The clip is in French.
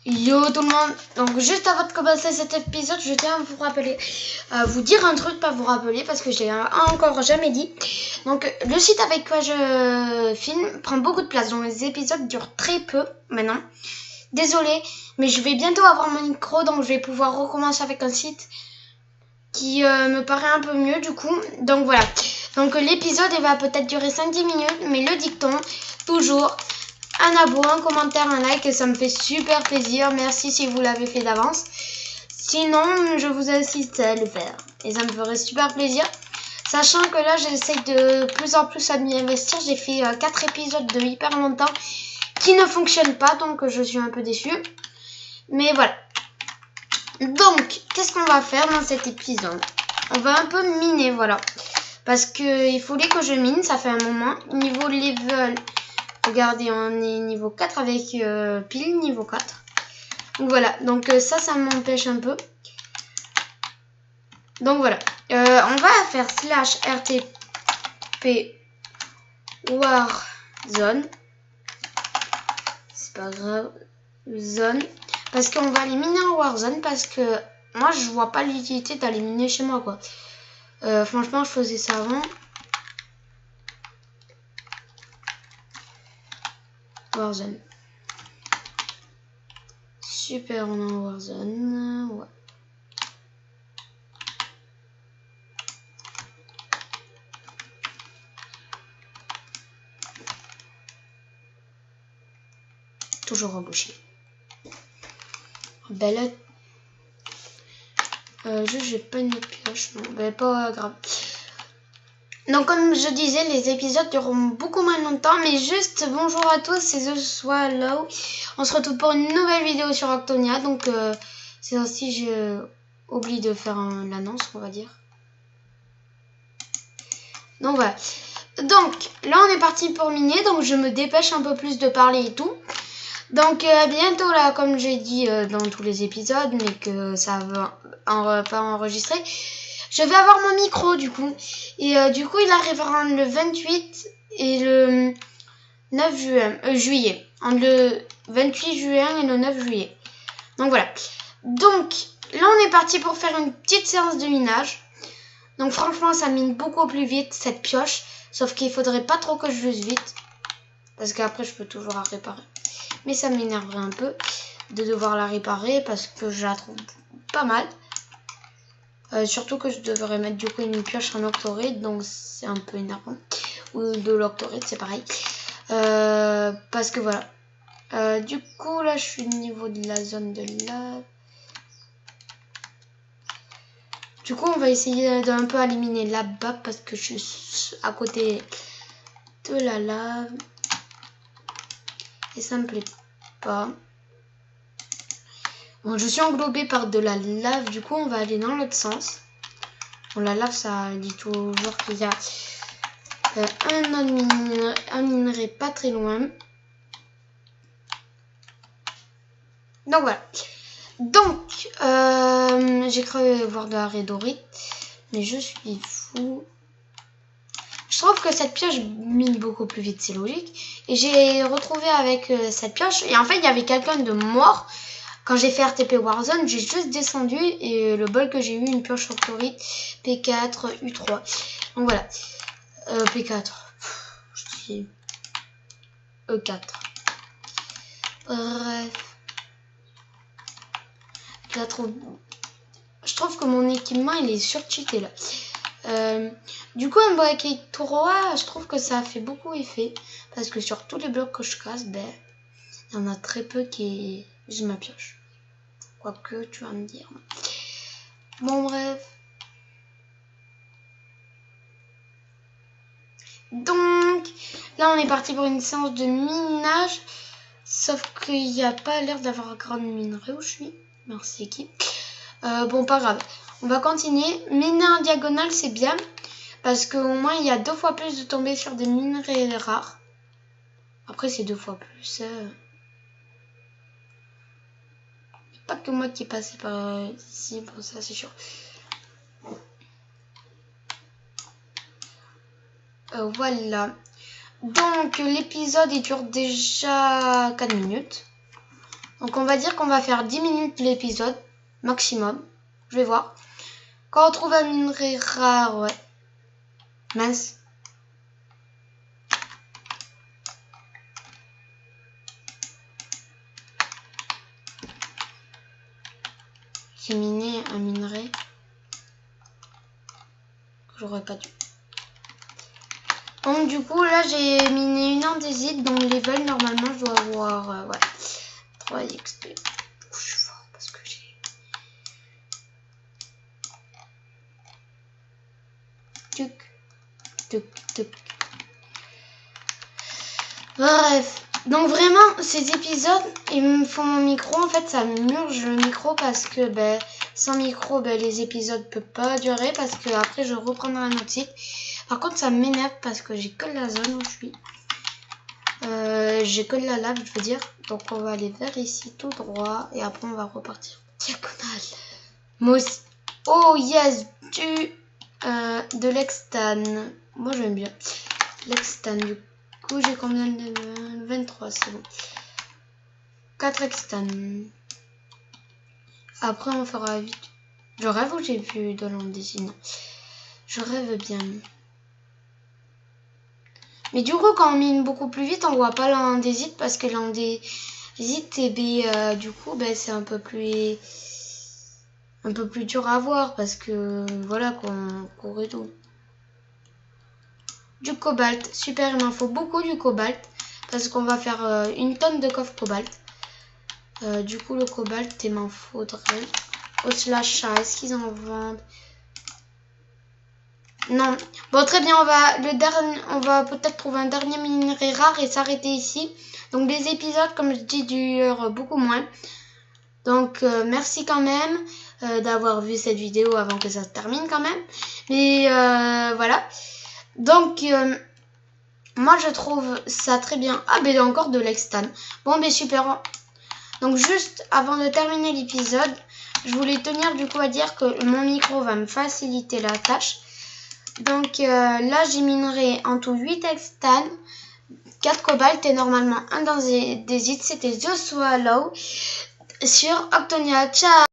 Yo tout le monde, donc juste avant de commencer cet épisode, je tiens à vous rappeler, vous dire un truc, pas vous rappeler parce que j'ai encore jamais dit. Donc le site avec quoi je filme prend beaucoup de place, donc les épisodes durent très peu maintenant. Désolée, mais je vais bientôt avoir mon micro, donc je vais pouvoir recommencer avec un site qui me paraît un peu mieux du coup. Donc voilà, donc l'épisode il va peut-être durer 5-10 minutes, mais le dicton, toujours un abo, un commentaire, un like, et ça me fait super plaisir. Merci si vous l'avez fait d'avance. Sinon, je vous insiste à le faire. Et ça me ferait super plaisir. Sachant que là, j'essaie de plus en plus à m'y investir. J'ai fait 4 épisodes de hyper longtemps qui ne fonctionnent pas. Donc, je suis un peu déçue. Mais voilà. Donc, qu'est-ce qu'on va faire dans cet épisode? On va un peu miner, voilà. Parce qu'il fallait que je mine, ça fait un moment. Niveau level... Regardez, on est niveau 4 avec pile niveau 4. Donc voilà, donc ça m'empêche un peu. Donc voilà, on va faire /rtp warzone. C'est pas grave, zone. Parce qu'on va aller miner en warzone parce que moi je vois pas l'utilité d'aller miner chez moi quoi. Franchement, je faisais ça avant. Warzone. Super, on est en Warzone. Ouais. Toujours embauché. Ben là, juste j'ai pas une pioche. Non, ben pas grave. Donc comme je disais, les épisodes dureront beaucoup moins longtemps, mais juste bonjour à tous, c'est The Swallow. On se retrouve pour une nouvelle vidéo sur Octonia, donc c'est aussi j'ai oublié de faire l'annonce, on va dire. Donc voilà. Donc là on est parti pour miner, donc je me dépêche un peu plus de parler et tout. Donc bientôt là, comme j'ai dit dans tous les épisodes, mais que ça va pas enregistrer. Je vais avoir mon micro du coup. Et du coup, il arrivera le 28 et le 9 juillet. Entre le 28 juin et le 9 juillet. Donc voilà. Donc là, on est parti pour faire une petite séance de minage. Donc franchement, ça mine beaucoup plus vite cette pioche. Sauf qu'il faudrait pas trop que je l'use vite. Parce qu'après, je peux toujours la réparer. Mais ça m'énerverait un peu de devoir la réparer parce que je la trouve pas mal. Surtout que je devrais mettre du coup une pioche en octorite, donc c'est un peu énervant. Ou de l'octorite, c'est pareil. Parce que voilà. Du coup, là, je suis au niveau de la zone de lave. Du coup, on va essayer d'un peu éliminer là-bas parce que je suis à côté de la lave. Et ça me plaît pas. Bon, je suis englobée par de la lave, du coup, on va aller dans l'autre sens. Bon, la lave, ça dit toujours qu'il y a un minerai pas très loin. Donc voilà. Donc, j'ai cru voir de la rédorite, mais je suis fou. Je trouve que cette pioche mine beaucoup plus vite, c'est logique. Et j'ai retrouvé avec cette pioche, et en fait, il y avait quelqu'un de mort. Quand j'ai fait RTP Warzone, j'ai juste descendu et le bol que j'ai eu, une pioche octorite P4 U3. Donc voilà. P4. Je dis E4. Bref. Je trouve que mon équipement il est surcheaté là. Du coup un braquet 3, je trouve que ça a fait beaucoup effet. Parce que sur tous les blocs que je casse, ben, il y en a très peu qui usent ma pioche. Quoique tu vas me dire. Bon bref. Donc là on est parti pour une séance de minage. Sauf qu'il n'y a pas l'air d'avoir un grand minerai où je suis. Merci équipe. Bon pas grave. On va continuer. Miner en diagonale c'est bien. Parce qu'au moins il y a 2 fois plus de tomber sur des minerais rares. Après c'est 2 fois plus. Pas que moi qui passais par ici. Bon ça c'est sûr. Voilà. Donc l'épisode il dure déjà 4 minutes. Donc on va dire qu'on va faire 10 minutes l'épisode, maximum. Je vais voir. Quand on trouve un minerai rare, ouais. Mince. J'ai miné un minerai. J'aurais pas dû. Donc du coup là j'ai miné une andésite, donc level normalement je dois avoir ouais, 3 XP. Je suis fort parce que j'ai... Tuc, tuc, tuc. Bref, donc vraiment ces épisodes, ils me font mon micro, en fait ça murge le micro parce que sans micro les épisodes peuvent pas durer parce que après je reprendrai un autre site. Par contre ça m'énerve parce que j'ai que la zone où je suis. J'ai que de la lave je veux dire. Donc on va aller vers ici tout droit et après on va repartir. Diagonale. Mousse. Oh yes, de l'extane. Moi j'aime bien. L'extane du coup j'ai combien de 23 c'est bon. 4 extane. Après on fera vite. Je rêve où j'ai vu de l'andésine. Je rêve bien. Mais du coup, quand on mine beaucoup plus vite, on voit pas l'andésite parce que l'andésite, du coup, c'est un peu plus dur à voir parce que voilà qu'on court et tout. Du cobalt, super, il m'en faut beaucoup du cobalt parce qu'on va faire 1 tonne de coffre cobalt. Du coup, le cobalt, il m'en faudrait. Au slash, est-ce qu'ils en vendent? Non. Bon, très bien, on va peut-être trouver un dernier minerai rare et s'arrêter ici. Donc, les épisodes, comme je dis, durent beaucoup moins. Donc, merci quand même d'avoir vu cette vidéo avant que ça se termine quand même. Mais voilà. Donc, moi, je trouve ça très bien. Ah, il y a encore de l'extane. Bon, super. Donc, juste avant de terminer l'épisode, je voulais tenir du coup à dire que mon micro va me faciliter la tâche. Donc là j'ai minerai en tout 8 extane, 4 cobalt et normalement un andésite. C'était The Swallow sur Octonia. Ciao.